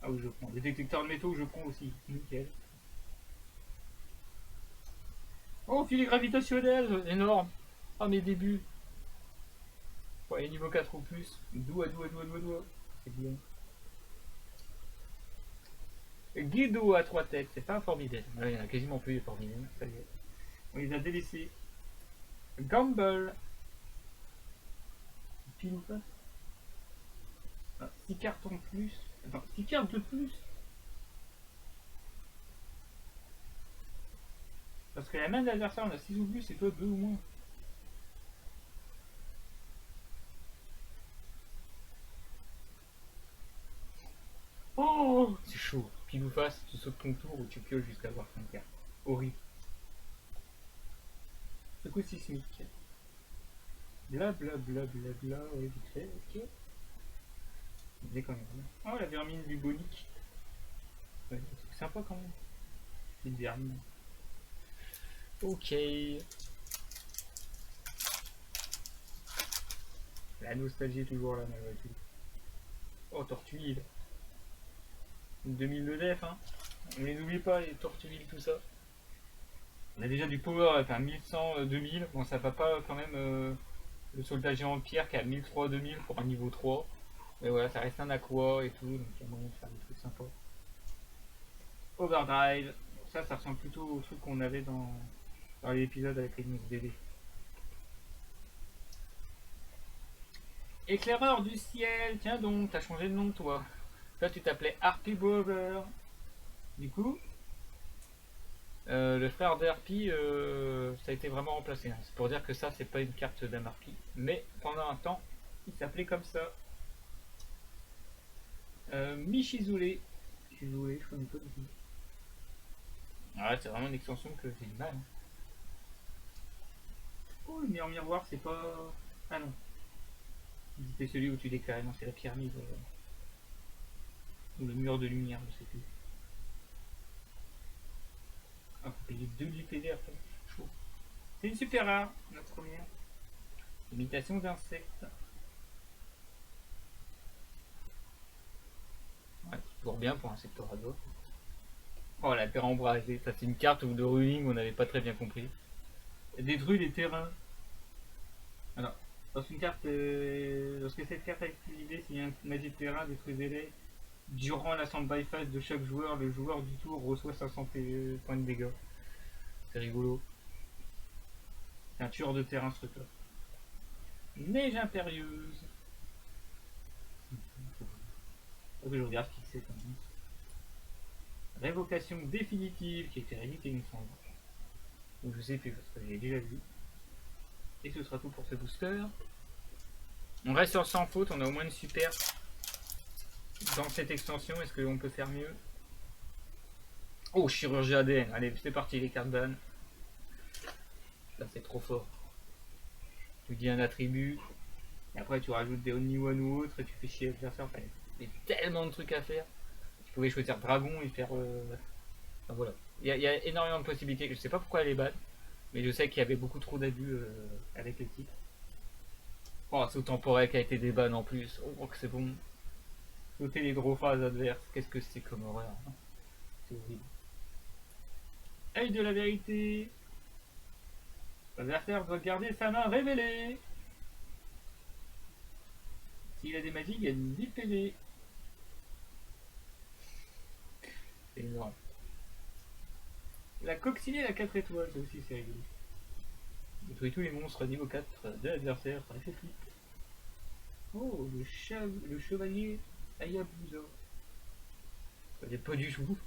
Ah oui, je prends. Les détecteurs de métaux, je prends aussi. Nickel. Oh, filet gravitationnel, énorme. Ah, mes débuts. Ouais, niveau 4 ou plus. Doua. C'est bien. Guido à 3 têtes, c'est pas un Forbidden. Il y en a quasiment plus de Forbidden. Ça y est. On les a délaissés. Gamble. Pile ou pas? 6 cartes en plus. Attends, 6 cartes de plus. Parce que la main de l'adversaire, on a 6 ou plus et toi 2 ou moins. Oh, c'est chaud. Pile ou face, tu sautes ton tour ou tu pioches jusqu'à avoir 5 cartes. Horrible. Secousse sismique. Blablabla, ouais, vite fait, ok. Mais quand même. Oh, la vermine du bonique. Ouais, c'est sympa quand même. Petite vermine. Ok. La nostalgie est toujours là, malgré tout. Oh, Tortuille. 2000 de def, hein. On les oublie pas, les Tortuilles, tout ça. On a déjà du power avec un 1100, 2000. Bon, ça va pas quand même le soldat géant de pierre qui a 1300, 2000 pour un niveau 3. Mais voilà, ça reste un aqua et tout, donc il y a moyen de faire des trucs sympas. Overdrive. Ça ressemble plutôt au truc qu'on avait dans l'épisode avec les news DD. Éclaireur du ciel, tiens donc, t'as changé de nom toi. Toi tu t'appelais Harpy Brother. Du coup, le frère de Harpy, ça a été vraiment remplacé. C'est pour dire que ça, c'est pas une carte d'un Harpy. Mais pendant un temps, il s'appelait comme ça. Michizule. Michizule, je connais pas du tout. Ah ouais, c'est vraiment une extension que j'ai du mal. Hein. Oh, le meilleur miroir, c'est pas. Ah non. C'était celui où tu déclarais, non, c'est la pyramide. Ou le mur de lumière, je sais plus. Ah, faut payer 2 l'IPD après. Chaud. C'est une super rare, notre première. Imitation d'insectes. Ouais, c'est toujours bien pour un sectorado. Oh, la terre embrasée. Ça, c'est une carte de ruling on n'avait pas très bien compris. Détruit les terrains. Alors, lorsque cette carte est activée, s'il y a un magie de terrain, détruisez-les. Durant la stand-by phase de chaque joueur, le joueur du tour reçoit 500 points de dégâts. C'est rigolo. C'est un tueur de terrain, ce truc-là. Neige impérieuse. Faut que je regarde ce que c'est quand même. Révocation définitive qui a été rééditée une fois. Donc je sais plus parce que j'ai déjà vu. Et ce sera tout pour ce booster. On reste sur sans faute, on a au moins une super dans cette extension. Est-ce qu'on peut faire mieux? Oh, chirurgie ADN. Allez, c'est parti les cartes ban. Là c'est trop fort. Tu dis un attribut. Et après tu rajoutes des only one ou autre et tu fais chier l'adversaire. Enfin, il y a tellement de trucs à faire. Tu pouvais choisir dragon et faire... Enfin, voilà. Il y a énormément de possibilités. Je sais pas pourquoi elle est ban. Mais je sais qu'il y avait beaucoup trop d'abus avec le titre. Oh, saut temporel qui a été déban en plus. Oh, que c'est bon. Sauter les draw phases adverses. Qu'est-ce que c'est comme horreur. Hein. C'est horrible. Œil de la vérité. L'adversaire doit garder sa main révélée. S'il a des magies, il y a 10 PV. C'est énorme. La coccinelle à 4 étoiles, ça aussi c'est rigolo. Détruit tous les monstres niveau 4 de l'adversaire par effet flip. Oh, le chevalier Hayabusa. Ça n'est pas du tout.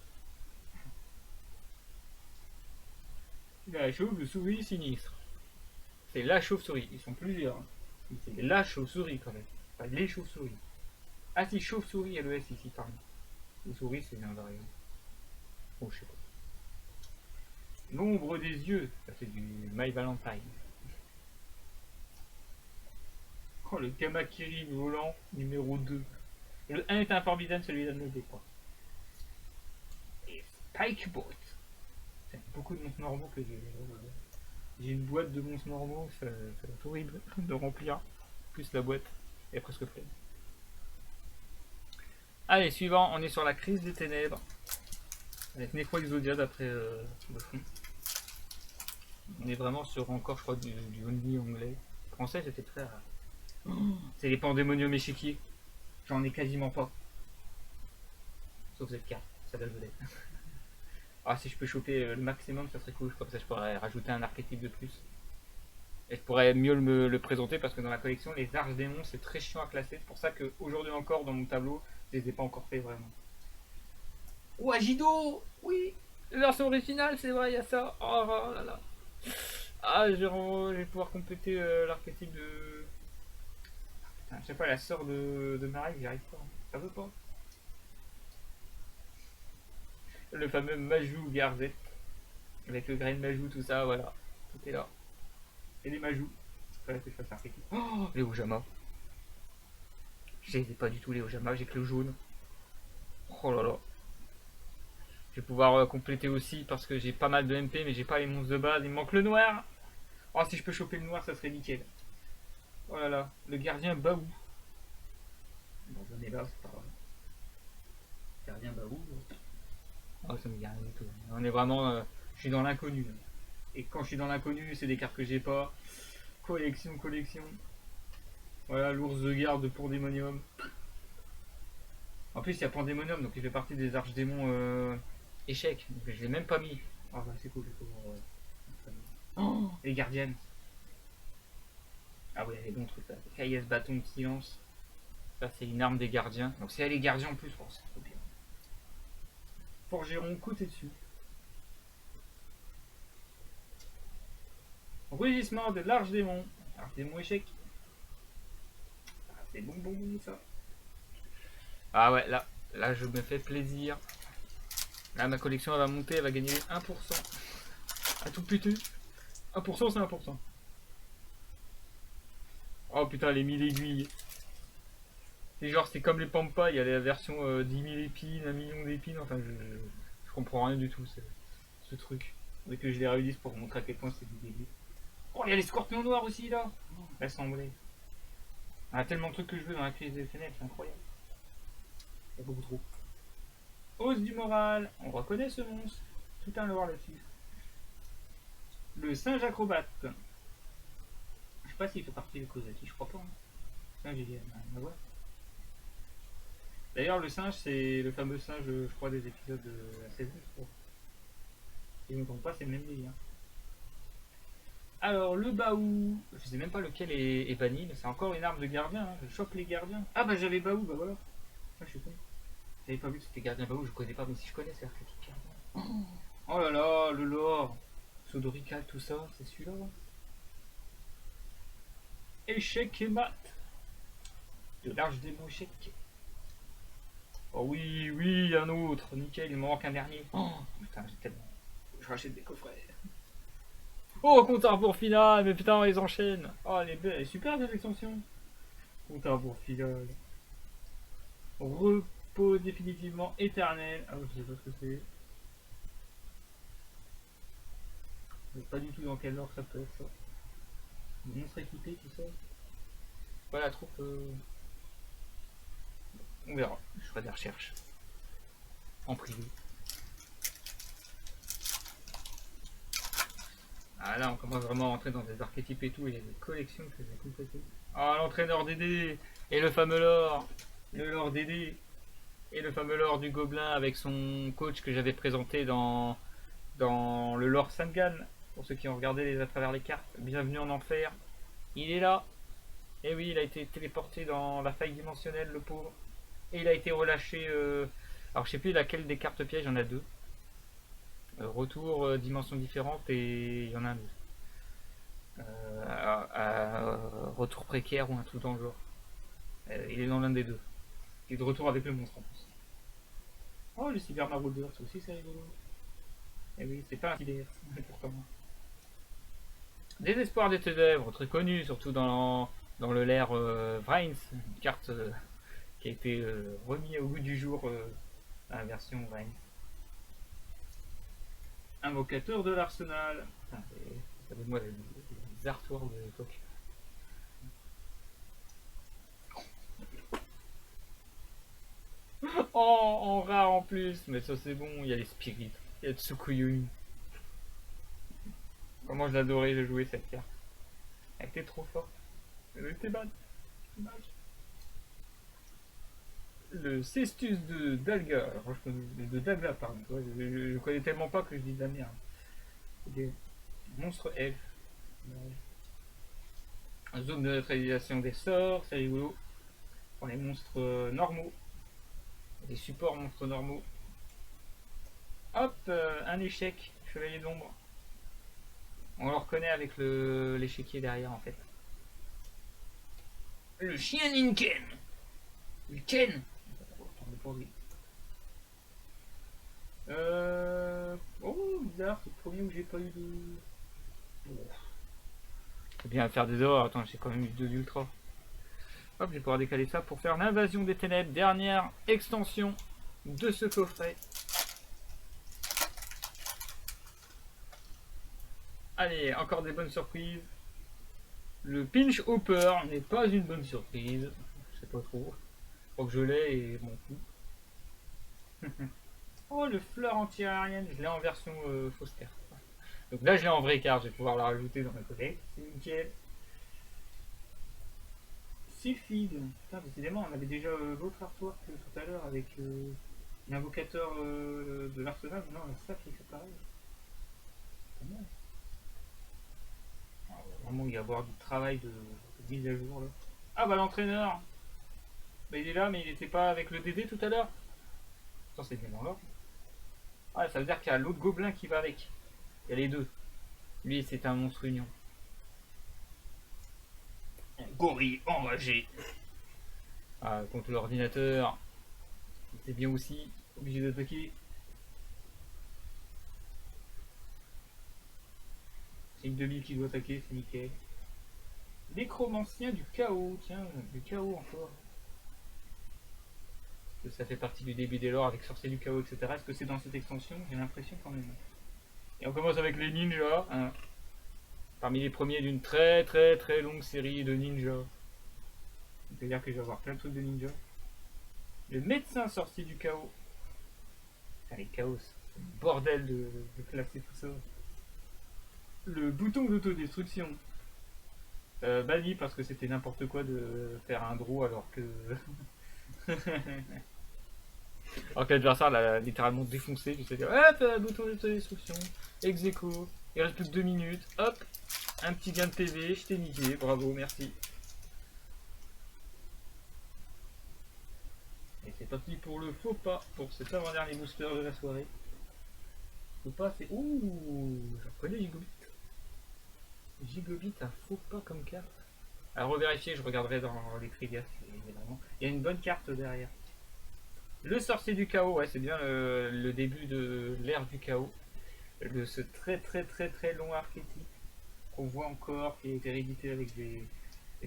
La chauve-souris sinistre. C'est la chauve-souris, ils sont plusieurs. Hein. C'est la chauve-souris quand même. Pas les chauves-souris. Ah si, chauve-souris à l'ES ici, pardon. Les souris c'est un variant. Oh, je sais pas. L'ombre des yeux, ça fait du My Valentine. Oh, le Kamakiri volant numéro 2. Le 1 est un forbidden, celui-là ne l'est pas. Et Spikebot. C'est beaucoup de monstres normaux que j'ai. J'ai une boîte de monstres normaux, ça va être horrible de remplir. Plus la boîte est presque pleine. Allez, suivant, on est sur la crise des ténèbres. Avec Necro Exodia d'après le fond. On est vraiment sur encore, je crois, du only anglais. Français, c'était très rare. Oh, c'est les pandémonium échiquiers. J'en ai quasiment pas. Sauf cette carte, ça va le vedette. Ah, si je peux choper le maximum, ça serait cool. Comme ça, je pourrais rajouter un archétype de plus. Et je pourrais mieux le présenter parce que dans la collection, les archdémons, c'est très chiant à classer. C'est pour ça qu'aujourd'hui encore, dans mon tableau, je les ai pas encore fait vraiment. Oh, Agido! Oui! La version originale, c'est vrai, il y a ça. Oh là là. Ah, je vais pouvoir compléter l'archétype de... Putain, je sais pas, la sœur de Marie, j'y arrive pas. Ça veut pas. Le fameux Majou Garzette. Avec le grain de Majou, tout ça, voilà. Tout est là. Et les Majou. Fallait que je fasse l'archétype. Oh, les Ojama. Je les ai pas du tout, les Ojama, j'ai que le jaune. Oh là là. Je vais pouvoir compléter aussi parce que j'ai pas mal de MP, mais j'ai pas les monstres de base. Il me manque le noir. Oh, si je peux choper le noir, ça serait nickel. Oh là là, le gardien Baou. Bon, j'en ai là, c'est pas grave. Gardien Baou. Oh, ça me dit rien du tout. On est vraiment. Je suis dans l'inconnu. Et quand je suis dans l'inconnu, c'est des cartes que j'ai pas. Collection. Voilà, l'ours de garde pour Démonium. En plus, il y a Pandémonium, donc il fait partie des archdémons échecs. Donc je l'ai même pas mis. Ah, bah, c'est cool. Oh, les gardiennes. Ah, ouais, les bons trucs là. KS bâton de silence. Ça, c'est une arme des gardiens. Donc, c'est les gardiens en plus. Oh, c'est trop bien. Forgeron côté dessus. Rugissement de l'archdémon. Archdémon échec. Ah, c'est bon ça. Ah ouais, là je me fais plaisir. Là ma collection elle va monter, elle va gagner 1%. Ah tout putain. 1% c'est 1%. Oh putain les 1000 aiguilles. C'est genre, c'est comme les Pampas, il y a la version 10 000 épines, 1 million d'épines, enfin, je comprends rien du tout, ce truc. Dès que je les réalise pour vous montrer à quel point c'est du début. Oh, il y a les scorpions noirs aussi, là. L'assemblée. Il y a tellement de trucs que je veux dans la crise des fenêtres, c'est incroyable. Il y a beaucoup trop. Hausse du moral, on reconnaît ce monstre. Tout un lore là-dessus. Le singe acrobate. Je sais pas s'il fait partie de Kozaki, je crois pas. Hein. Singe, il est à voir. D'ailleurs, le singe, c'est le fameux singe, je crois, des épisodes de la saison, je crois. Si je ne me trompe pas, c'est le même délire. Alors, le baou, je sais même pas lequel est banni, mais c'est encore une arme de gardien. Hein. Je chope les gardiens. Ah bah j'avais baou, bah voilà. Ah, je suis con. J'avais pas vu que c'était gardien baou, je connais pas, mais si je connais, c'est l'archétype gardien. Oh là là, le lore. Sodorical, tout ça, c'est celui-là. Échec et mat. De large démon échec. Oh oui, oui, un autre. Nickel, il me manque un dernier. Oh putain, j'ai tellement. Je rachète des coffrets. Oh, compte à rebours final, mais putain, ils enchaînent. Oh, elle est belle, elle est super cette extension. Compte à rebours final. Repos définitivement éternel. Ah, je sais pas ce que c'est. Je sais pas du tout dans quel ordre ça peut être ça. Monstre équipé, tout ça. Voilà, la troupe. On verra. Je ferai des recherches. En privé. Ah là, on commence vraiment à rentrer dans des archétypes et tout. Il y a des collections que j'ai complétées. Ah, l'entraîneur d'Aidé. Et le fameux lore. Le lore d'Aidé. Et le fameux lore du gobelin avec son coach que j'avais présenté dans le lore Sangan. Pour ceux qui ont regardé à travers les cartes. Bienvenue en enfer. Il est là. Et oui, il a été téléporté dans la faille dimensionnelle, le pauvre. Et il a été relâché. Alors je sais plus laquelle des cartes pièges, il y en a deux. Retour, dimension différente et il y en a un autre. Retour précaire ou un truc dans le genre. Il est dans l'un des deux. Il est de retour avec le monstre en plus. Oh, le Cybermarauder, ça aussi c'est rigolo. Et oui, c'est pas un cyber, pourtant. Désespoir des ténèbres, très connu, surtout dans le lair Vrines, une carte qui a été remis au goût du jour dans la version Vrines. Invocateur de l'arsenal. Moi les artworks de l'époque. Oh, en rare en plus, mais ça c'est bon, il y a les spirites, il y a Tsukuyumi. Comment je l'adorais, je jouais cette carte. Elle était trop forte. Elle était bad. Le Cestus de Dalga. Alors, de Dalga, pardon. Je connais tellement pas que je dis de la merde. Des monstres elfes. Zone de neutralisation des sorts, c'est rigolo. Pour les monstres normaux. Les supports monstres normaux. Hop, un échec. Chevalier d'ombre. On le reconnaît avec l'échiquier derrière en fait. Le chien Ninken. Le Ken. Oh, bizarre, c'est le premier où j'ai pas eu de. Oh. C'est bien à faire des erreurs. Attends, j'ai quand même eu 2 ultra. Hop, je vais pouvoir décaler ça pour faire l'invasion des ténèbres. Dernière extension de ce coffret. Allez, encore des bonnes surprises. Le Pinch Hopper n'est pas une bonne surprise. Je sais pas trop. Je crois que je l'ai et bon coup. Oh, le fleur anti-aérienne. Je l'ai en version Foster. Donc là, je l'ai en vraie carte. Je vais pouvoir la rajouter dans ma collecte. C'est nickel. Sylphide. Putain, décidément, on avait déjà l'autre artwork tout à l'heure avec l'invocateur de l'arsenal. Non, c'est ça qui fait pareil. C'est bon. Vraiment, il va y avoir du travail de mise à jour là. Ah bah l'entraîneur. Bah, il est là, mais il n'était pas avec le DD tout à l'heure. Attends, c'est bien dans l'ordre. Ah, ça veut dire qu'il y a l'autre gobelin qui va avec. Il y a les deux. Lui, c'est un monstre union. Un gorille enragé. Ah, contre l'ordinateur. C'est bien aussi. Obligé d'attaquer. C'est une demi qui doit attaquer, c'est nickel. Nécromancien du chaos. Tiens, du chaos encore. Ça fait partie du début des lores avec Sorcier du Chaos, etc. Est-ce que c'est dans cette extension? J'ai l'impression quand même. Et on commence avec les ninjas, hein. Parmi les premiers d'une très très très longue série de ninjas. C'est-à-dire que je vais avoir plein de trucs de ninjas. Le médecin sorcier du chaos. Enfin, les chaos, c'est un bordel de classer tout ça. Le bouton d'autodestruction. Banni parce que c'était n'importe quoi de faire un draw alors que. Alors que l'adversaire l'a littéralement défoncé. Tu sais dire, hop, bouton d'autodestruction. Ex-aequo. Il reste plus que 2 minutes. Hop, un petit gain de PV. Je t'ai niqué. Bravo, merci. Et c'est parti pour le faux pas. Pour cet avant-dernier booster de la soirée. Faux pas, c'est. Ouh, j'en connais Gigobit. Gigobit, un faux pas comme carte. À revérifier, je regarderai dans les triggers. Évidemment. Il y a une bonne carte derrière. Le sorcier du chaos, ouais, c'est bien le début de l'ère du chaos. Ce très très très très long archétype qu'on voit encore, qui a été réédité avec des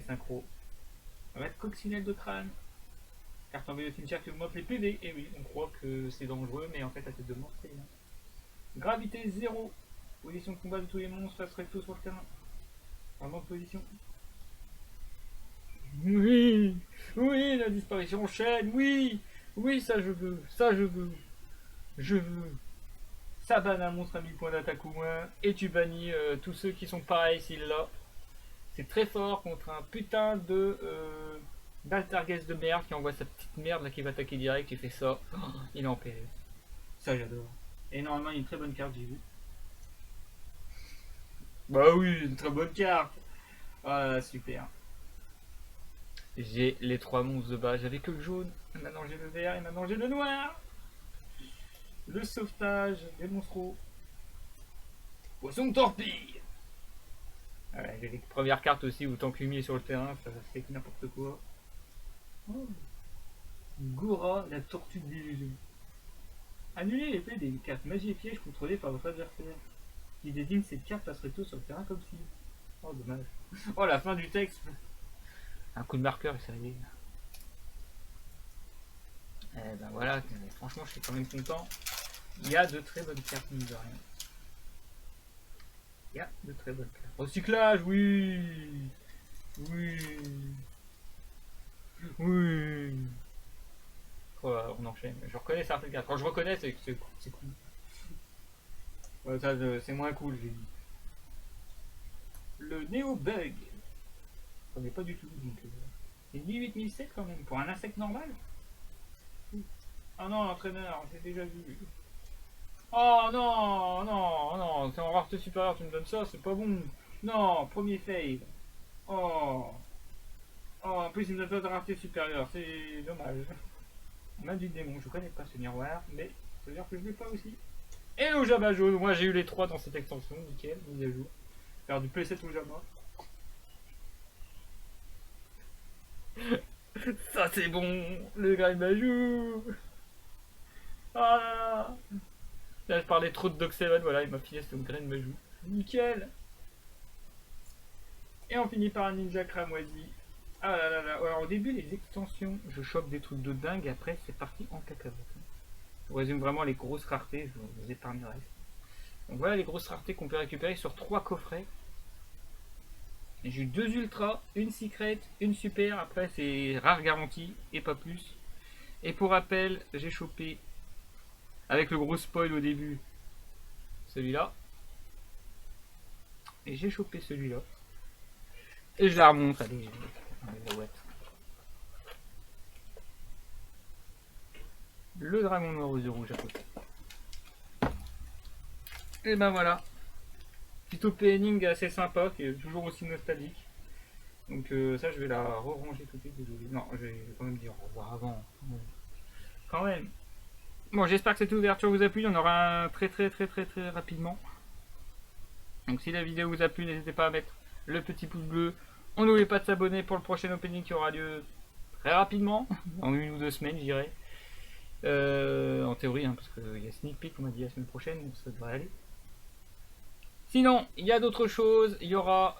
synchros. On va être coccinelle de crâne. Carte envoyée au cimetière qui augmente les PV. Et oui, on croit que c'est dangereux, mais en fait, la tête de monstre, c'est bien. Gravité 0. Position de combat de tous les monstres, face recto sur le terrain. Vraiment de position. Oui, oui, la disparition chaîne, oui, oui, ça je veux, ça je veux, je veux. Ça banne un monstre à 1000 points d'attaque ou moins, et tu bannis tous ceux qui sont pareils s'il l'a. C'est très fort contre un putain de d'Alterguest de merde qui envoie sa petite merde là qui va attaquer direct, il fait ça, oh, il est en PV. Ça j'adore. Et normalement il y a une très bonne carte, j'ai vu. Bah oui, une très bonne carte. Ah super. J'ai les 3 monstres de base, j'avais que le jaune, maintenant j'ai le vert et maintenant j'ai le noir. Le sauvetage des monstros. Poisson de torpille. Ouais, j'ai les premières cartes aussi où tant qu'Umi est sur le terrain, ça fait n'importe quoi. Oh. Gora, la tortue de l'illusion. Annulez l'effet des cartes magie et pièges contrôlées par votre adversaire. Qui désigne cette carte passerait tôt sur le terrain comme si. Oh dommage. Oh la fin du texte. Un coup de marqueur et ça y est. Eh ben voilà, franchement je suis quand même content. Il y a de très bonnes cartes, mine de rien. Il y a de très bonnes cartes. Recyclage, oui. Oui. Oui. Oh, on enchaîne. Je reconnais certaines cartes. Quand je reconnais, c'est cool. Ouais, ça, c'est moins cool, j'ai dit. Le Néo Bug. Je connais pas du tout. Donc, c'est 18007 quand même. Pour un insecte normal. Ah non, l'entraîneur, j'ai déjà vu. Oh non, non, non, c'est en rareté supérieure, tu me donnes ça, c'est pas bon. Non, premier fail. Oh. Oh, en plus il me donne pas de rareté supérieure, c'est dommage. Main du démon, je connais pas ce miroir, mais ça veut dire que je l'ai pas aussi. Et le Jabba jaune, moi j'ai eu les 3 dans cette extension, nickel, mise à jour. Faire du P7 au Jabba. Ça c'est bon, le grain Majou. Ah. Là je parlais trop de Doc7, voilà, il m'a filé ce grain de Majou. Nickel. Et on finit par un ninja cramoisi. Ah là là là. Alors au début les extensions, je chope des trucs de dingue, après c'est parti en cacahuète. Je résume vraiment les grosses raretés, je vous épargne le reste. Donc voilà les grosses raretés qu'on peut récupérer sur 3 coffrets. J'ai eu 2 ultras, une secret, une super, après c'est rare garantie et pas plus. Et pour rappel, j'ai chopé avec le gros spoil au début celui-là. Et j'ai chopé celui-là. Et je la remonte, allez, le dragon noir aux yeux rouges à côté. Et ben voilà. Petit opening assez sympa, qui est toujours aussi nostalgique. Donc ça je vais la re-ranger tout de suite, désolé. Non, je vais quand même dire au revoir avant. Quand même. Bon, j'espère que cette ouverture vous a plu, il y en aura un très rapidement. Donc si la vidéo vous a plu, n'hésitez pas à mettre le petit pouce bleu. On n'oublie pas de s'abonner pour le prochain opening qui aura lieu très rapidement, en 1 ou 2 semaines je dirais. En théorie, hein, parce qu'il y a sneak peek, on m'a dit la semaine prochaine, donc ça devrait aller. Sinon, il y a d'autres choses. Il y aura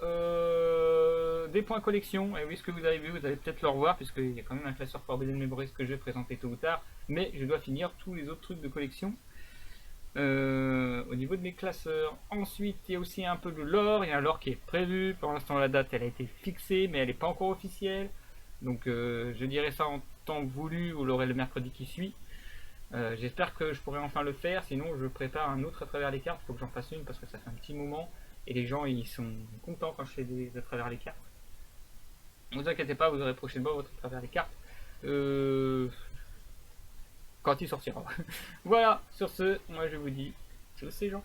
des points collection. Et oui, ce que vous avez vu, vous allez peut-être le revoir, puisqu'il y a quand même un classeur Forbidden Memories que je vais présenter tôt ou tard. Mais je dois finir tous les autres trucs de collection. Au niveau de mes classeurs, ensuite il y a aussi un peu de lore, il y a un lore qui est prévu, pour l'instant la date elle a été fixée mais elle n'est pas encore officielle, donc je dirai ça en temps voulu, vous l'aurez le mercredi qui suit. J'espère que je pourrai enfin le faire, sinon je prépare un autre à travers les cartes, il faut que j'en fasse une parce que ça fait un petit moment et les gens ils sont contents quand je fais des à travers les cartes. Ne vous inquiétez pas, vous aurez prochainement votre à travers les cartes. Quand il sortira. Voilà, sur ce, moi je vous dis, ciao ces gens.